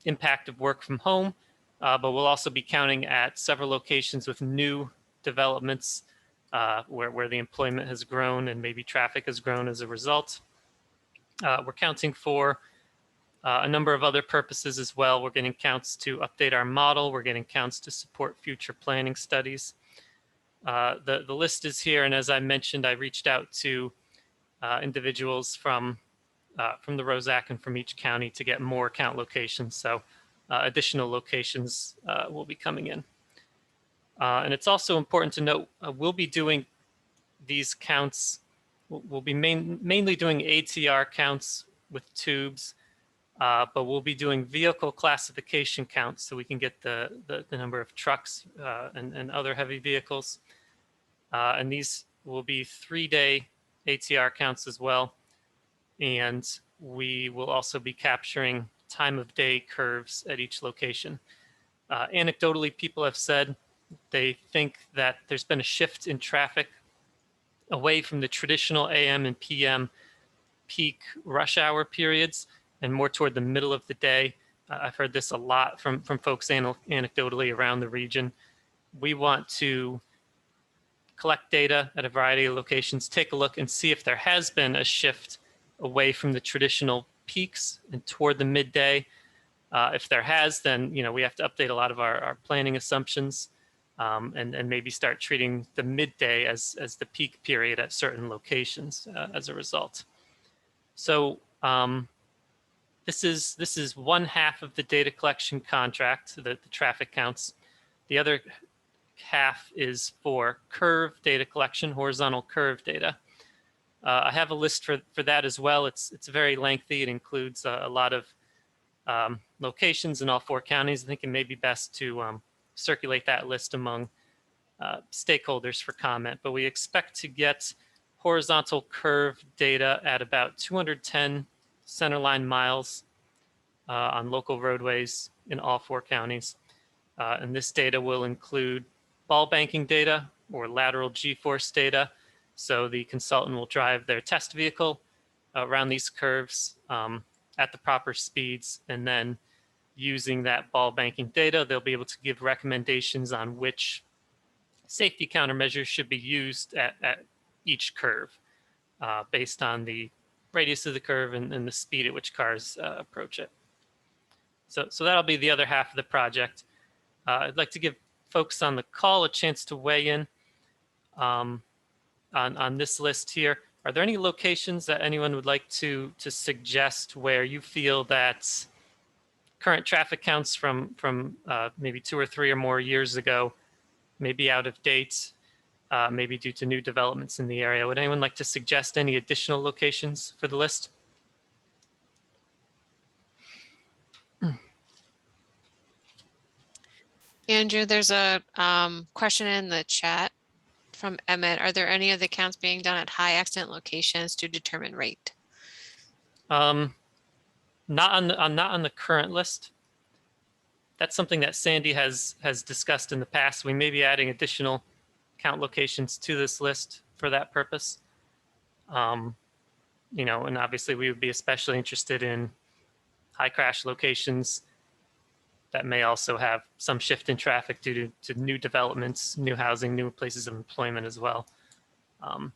impact of work from home, but we'll also be counting at several locations with new developments where the employment has grown and maybe traffic has grown as a result. We're counting for a number of other purposes as well. We're getting counts to update our model. We're getting counts to support future planning studies. The list is here, and as I mentioned, I reached out to individuals from the ROSAC and from each county to get more count locations. So additional locations will be coming in. And it's also important to note, we'll be doing these counts. We'll be mainly doing ATR counts with tubes, but we'll be doing vehicle classification counts so we can get the number of trucks and other heavy vehicles. And these will be 3-day ATR counts as well. And we will also be capturing time of day curves at each location. Anecdotally, people have said they think that there's been a shift in traffic away from the traditional AM and PM peak rush hour periods and more toward the middle of the day. I've heard this a lot from folks anecdotally around the region. We want to collect data at a variety of locations, take a look and see if there has been a shift away from the traditional peaks and toward the midday. If there has, then we have to update a lot of our planning assumptions and maybe start treating the midday as the peak period at certain locations as a result. So this is one half of the data collection contract, the traffic counts. The other half is for curve data collection, horizontal curve data. I have a list for that as well. It's very lengthy. It includes a lot of locations in all 4 counties. I think it may be best to circulate that list among stakeholders for comment, but we expect to get horizontal curve data at about 210 centerline miles on local roadways in all 4 counties. And this data will include ball banking data or lateral G-force data. So the consultant will drive their test vehicle around these curves at the proper speeds, and then using that ball banking data, they'll be able to give recommendations on which safety countermeasures should be used at each curve based on the radius of the curve and the speed at which cars approach it. So that'll be the other half of the project. I'd like to give folks on the call a chance to weigh in on this list here. Are there any locations that anyone would like to suggest where you feel that current traffic counts from maybe 2 or 3 or more years ago may be out of date, maybe due to new developments in the area? Would anyone like to suggest any additional locations for the list? Andrew, there's a question in the chat from Emmett. Are there any of the counts being done at high accident locations to determine rate? Not on the current list. That's something that Sandy has discussed in the past. We may be adding additional count locations to this list for that purpose. And obviously we would be especially interested in high crash locations that may also have some shift in traffic due to new developments, new housing, new places of employment as well.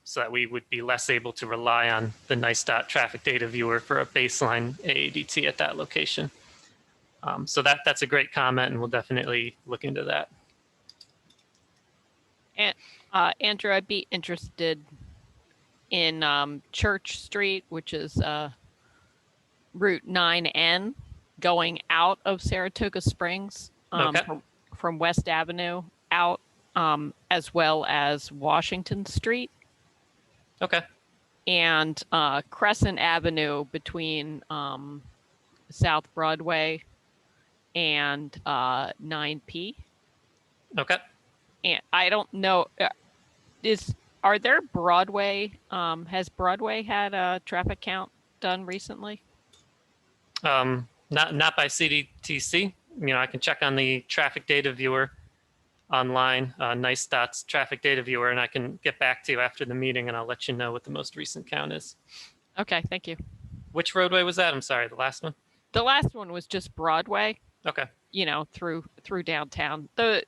So that we would be less able to rely on the NICE.dot traffic data viewer for a baseline AADT at that location. So that's a great comment, and we'll definitely look into that. And Andrew, I'd be interested in Church Street, which is Route 9N, going out of Saratoga Springs Okay. from West Avenue out, as well as Washington Street. Okay. And Crescent Avenue between South Broadway and 9P. Okay. And I don't know, are there Broadway, has Broadway had a traffic count done recently? Not by CDTC. You know, I can check on the traffic data viewer online, nice dots traffic data viewer, and I can get back to you after the meeting and I'll let you know what the most recent count is. Okay, thank you. Which roadway was that? I'm sorry, the last one? The last one was just Broadway, Okay. you know, through downtown. The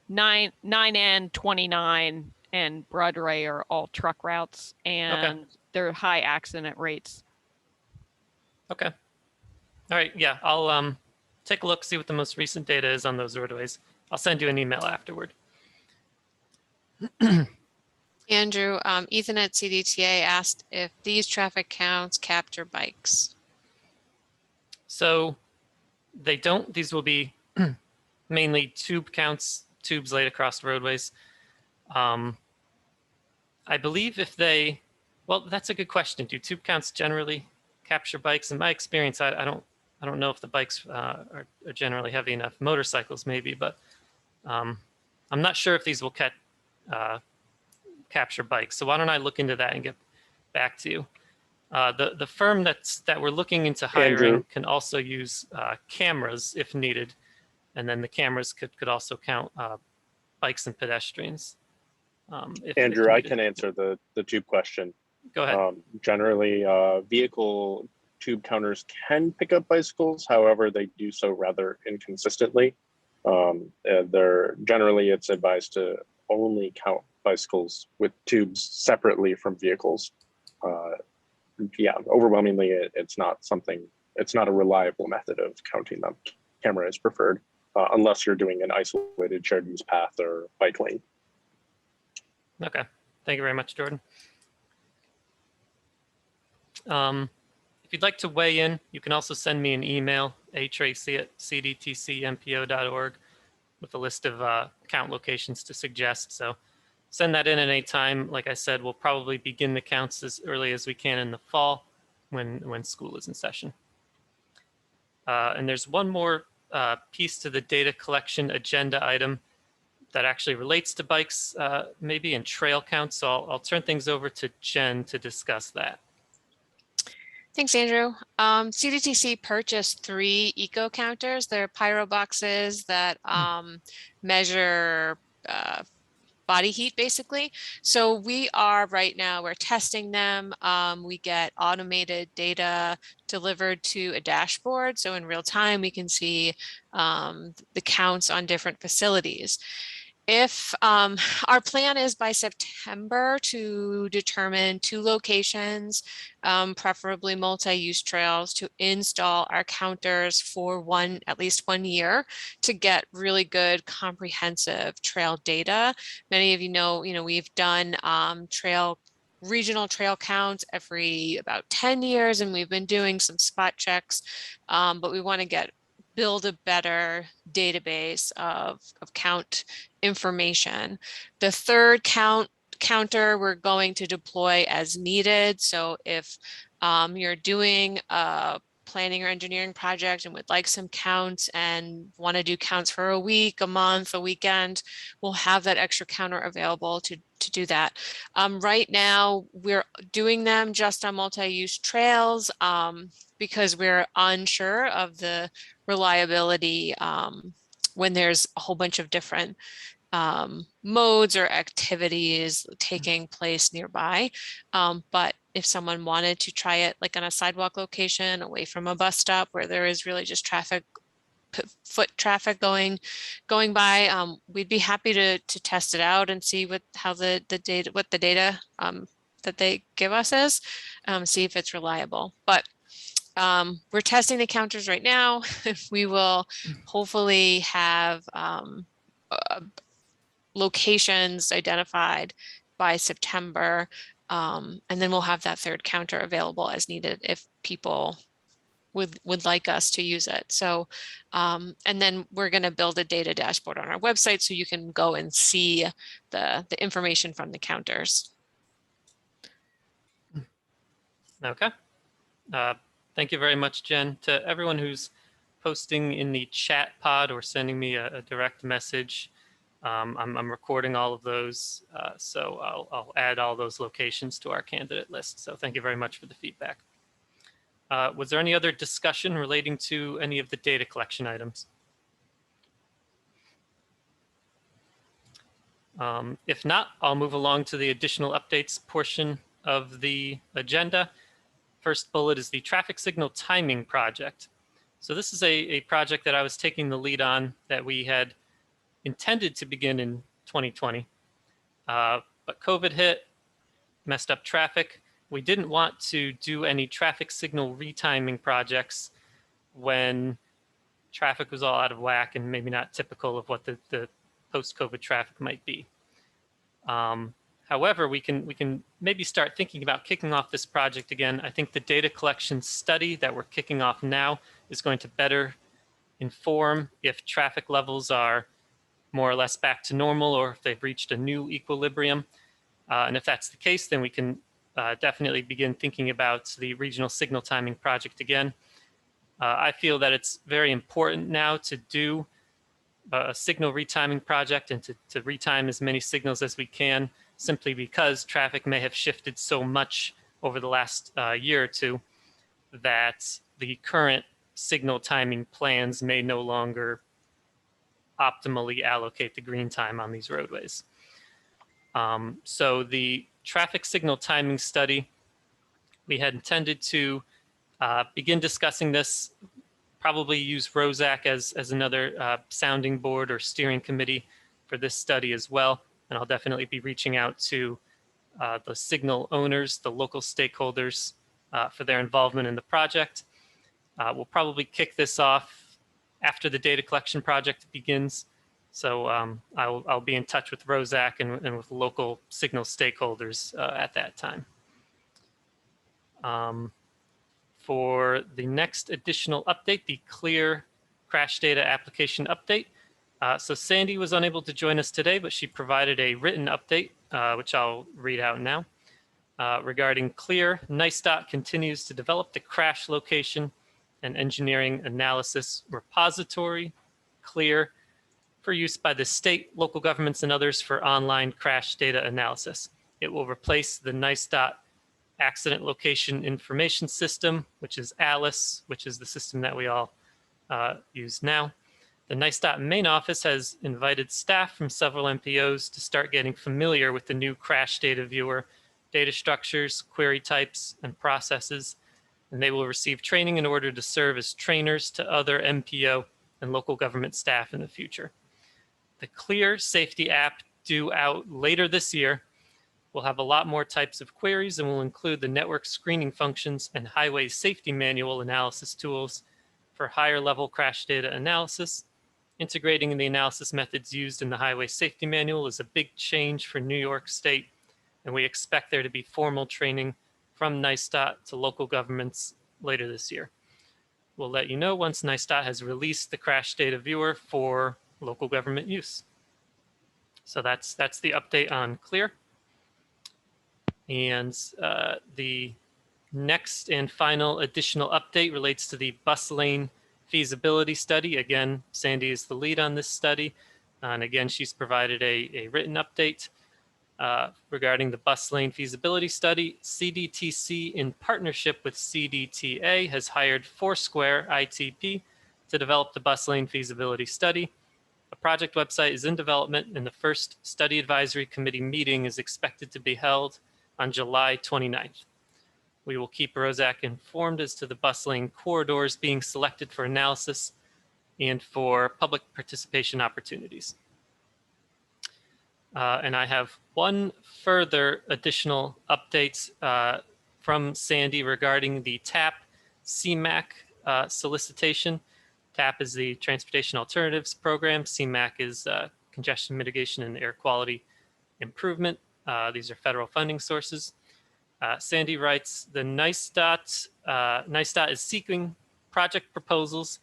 9N, 29 and Broadway are all truck routes, and they're high accident rates. Okay. All right. Yeah, I'll take a look, see what the most recent data is on those roadways. I'll send you an email afterward. Andrew, Ethan at CDTA asked if these traffic counts capture bikes. So they don't. These will be mainly tube counts, tubes laid across roadways. I believe if they, well, that's a good question. Do tube counts generally capture bikes? In my experience, I don't know if the bikes are generally heavy enough. Motorcycles maybe, but I'm not sure if these will capture bikes. So why don't I look into that and get back to you? The firm that we're looking into hiring Andrew. can also use cameras if needed, and then the cameras could also count bikes and pedestrians. Andrew, I can answer the tube question. Go ahead. Generally, vehicle tube counters can pick up bicycles. However, they do so rather inconsistently. Generally, it's advised to only count bicycles with tubes separately from vehicles. Yeah, overwhelmingly, it's not a reliable method of counting them. Camera is preferred, unless you're doing an isolated shared use path or bike lane. Okay, thank you very much, Jordan. If you'd like to weigh in, you can also send me an email, atracy@cdtcmpo.org, with a list of count locations to suggest. So send that in at any time. Like I said, we'll probably begin the counts as early as we can in the fall when school is in session. And there's one more piece to the data collection agenda item that actually relates to bikes, maybe, and trail counts. So I'll turn things over to Jen to discuss that. Thanks, Andrew. CDTC purchased 3 eco counters. They're pyro boxes that measure body heat, basically. So we are right now, we're testing them. We get automated data delivered to a dashboard. So in real time, we can see the counts on different facilities. If our plan is by September to determine 2 locations, preferably multi-use trails, to install our counters for at least 1 year to get really good comprehensive trail data. Many of you know, we've done regional trail counts every about 10 years, and we've been doing some spot checks, but we want to build a better database of count information. The 3rd counter we're going to deploy as needed. So if you're doing a planning or engineering project and would like some counts and want to do counts for a week, a month, a weekend, we'll have that extra counter available to do that. Right now, we're doing them just on multi-use trails because we're unsure of the reliability when there's a whole bunch of different modes or activities taking place nearby. But if someone wanted to try it like on a sidewalk location away from a bus stop where there is really just foot traffic going by, we'd be happy to test it out and see what the data that they give us is, see if it's reliable. But we're testing the counters right now. We will hopefully have locations identified by September, and then we'll have that 3rd counter available as needed if people would like us to use it. So, and then we're going to build a data dashboard on our website so you can go and see the information from the counters. Okay. Thank you very much, Jen. To everyone who's posting in the chat pod or sending me a direct message, I'm recording all of those, so I'll add all those locations to our candidate list. So thank you very much for the feedback. Was there any other discussion relating to any of the data collection items? If not, I'll move along to the additional updates portion of the agenda. First bullet is the traffic signal timing project. So this is a project that I was taking the lead on that we had intended to begin in 2020. But COVID hit, messed up traffic. We didn't want to do any traffic signal retiming projects when traffic was all out of whack and maybe not typical of what the post-COVID traffic might be. However, we can maybe start thinking about kicking off this project again. I think the data collection study that we're kicking off now is going to better inform if traffic levels are more or less back to normal or if they've reached a new equilibrium. And if that's the case, then we can definitely begin thinking about the regional signal timing project again. I feel that it's very important now to do a signal retiming project and to retime as many signals as we can, simply because traffic may have shifted so much over the last year or two that the current signal timing plans may no longer optimally allocate the green time on these roadways. So the traffic signal timing study, we had intended to begin discussing this, probably use ROSAC as another sounding board or steering committee for this study as well. And I'll definitely be reaching out to the signal owners, the local stakeholders for their involvement in the project. We'll probably kick this off after the data collection project begins. So I'll be in touch with ROSAC and with local signal stakeholders at that time. For the next additional update, the CLEAR crash data application update. So Sandy was unable to join us today, but she provided a written update, which I'll read out now. Regarding CLEAR, NICEDOT continues to develop the crash location and engineering analysis repository, CLEAR, for use by the state, local governments, and others for online crash data analysis. It will replace the NICEDOT Accident Location Information System, which is ALICE, which is the system that we all use now. The NICEDOT main office has invited staff from several MPOs to start getting familiar with the new crash data viewer, data structures, query types, and processes, and they will receive training in order to serve as trainers to other MPO and local government staff in the future. The CLEAR Safety app, due out later this year, will have a lot more types of queries and will include the network screening functions and highway safety manual analysis tools for higher level crash data analysis. Integrating the analysis methods used in the highway safety manual is a big change for New York State, and we expect there to be formal training from NICEDOT to local governments later this year. We'll let you know once NICEDOT has released the crash data viewer for local government use. So that's the update on CLEAR. And the next and final additional update relates to the bus lane feasibility study. Again, Sandy is the lead on this study. And again, she's provided a written update regarding the bus lane feasibility study. CDTC, in partnership with CDTA, has hired Foursquare ITP to develop the bus lane feasibility study. A project website is in development, and the first study advisory committee meeting is expected to be held on July 29th. We will keep ROSAC informed as to the bus lane corridors being selected for analysis and for public participation opportunities. And I have one further additional update from Sandy regarding the TAP CMAQ solicitation. TAP is the Transportation Alternatives Program. CMAQ is Congestion Mitigation and Air Quality Improvement. These are federal funding sources. Sandy writes, the NICEDOT is seeking project proposals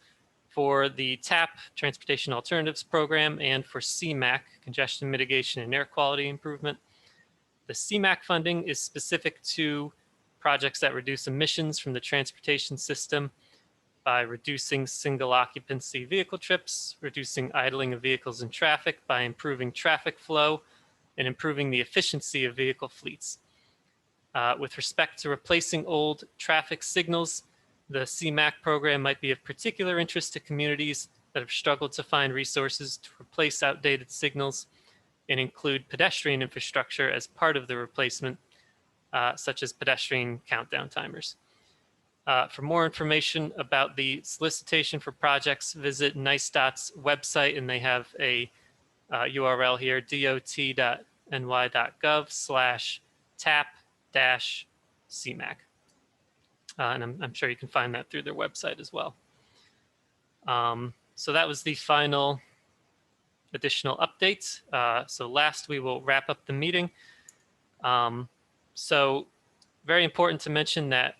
for the TAP, Transportation Alternatives Program, and for CMAQ, Congestion Mitigation and Air Quality Improvement. The CMAQ funding is specific to projects that reduce emissions from the transportation system by reducing single occupancy vehicle trips, reducing idling of vehicles in traffic by improving traffic flow, and improving the efficiency of vehicle fleets. With respect to replacing old traffic signals, The CMAC program might be of particular interest to communities that have struggled to find resources to replace outdated signals and include pedestrian infrastructure as part of the replacement, such as pedestrian countdown timers. For more information about the solicitation for projects, visit NICE.'s website, and they have a URL here, dot.ny.gov/tap-CMAC. And I'm sure you can find that through their website as well. So that was the final additional updates. So last, we will wrap up the meeting. So very important to mention that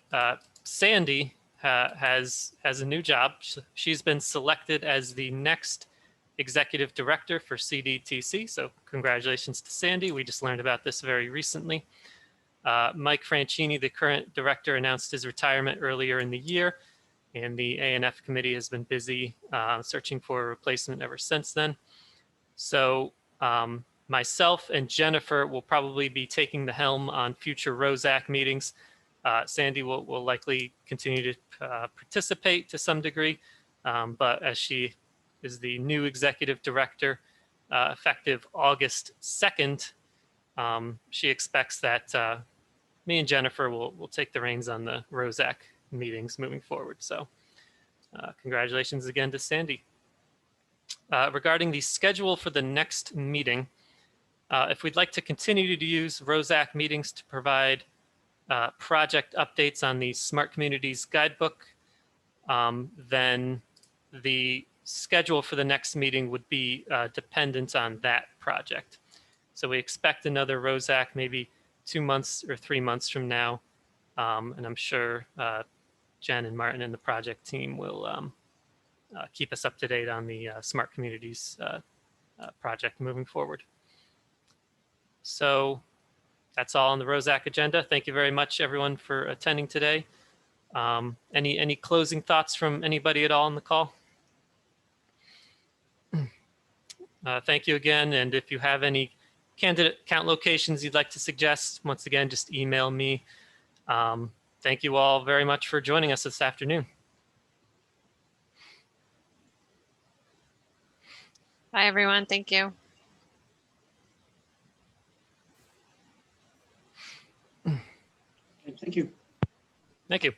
Sandy has a new job. She's been selected as the next executive director for CDTC. So congratulations to Sandy. We just learned about this very recently. Mike Franchini, the current director, announced his retirement earlier in the year, and the A&F committee has been busy searching for a replacement ever since then. So myself and Jennifer will probably be taking the helm on future ROSAC meetings. Sandy will likely continue to participate to some degree, but as she is the new executive director, effective August 2nd, she expects that me and Jennifer will take the reins on the ROSAC meetings moving forward. So congratulations again to Sandy. Regarding the schedule for the next meeting, if we'd like to continue to use ROSAC meetings to provide project updates on the Smart Communities Guidebook, then the schedule for the next meeting would be dependent on that project. So we expect another ROSAC maybe 2 months or 3 months from now. And I'm sure Jen and Martin and the project team will keep us up to date on the Smart Communities project moving forward. So that's all on the ROSAC agenda. Thank you very much, everyone, for attending today. Any closing thoughts from anybody at all on the call? Thank you again. And if you have any candidate count locations you'd like to suggest, once again, just email me. Thank you all very much for joining us this afternoon. Bye, everyone. Thank you. Thank you. Thank you.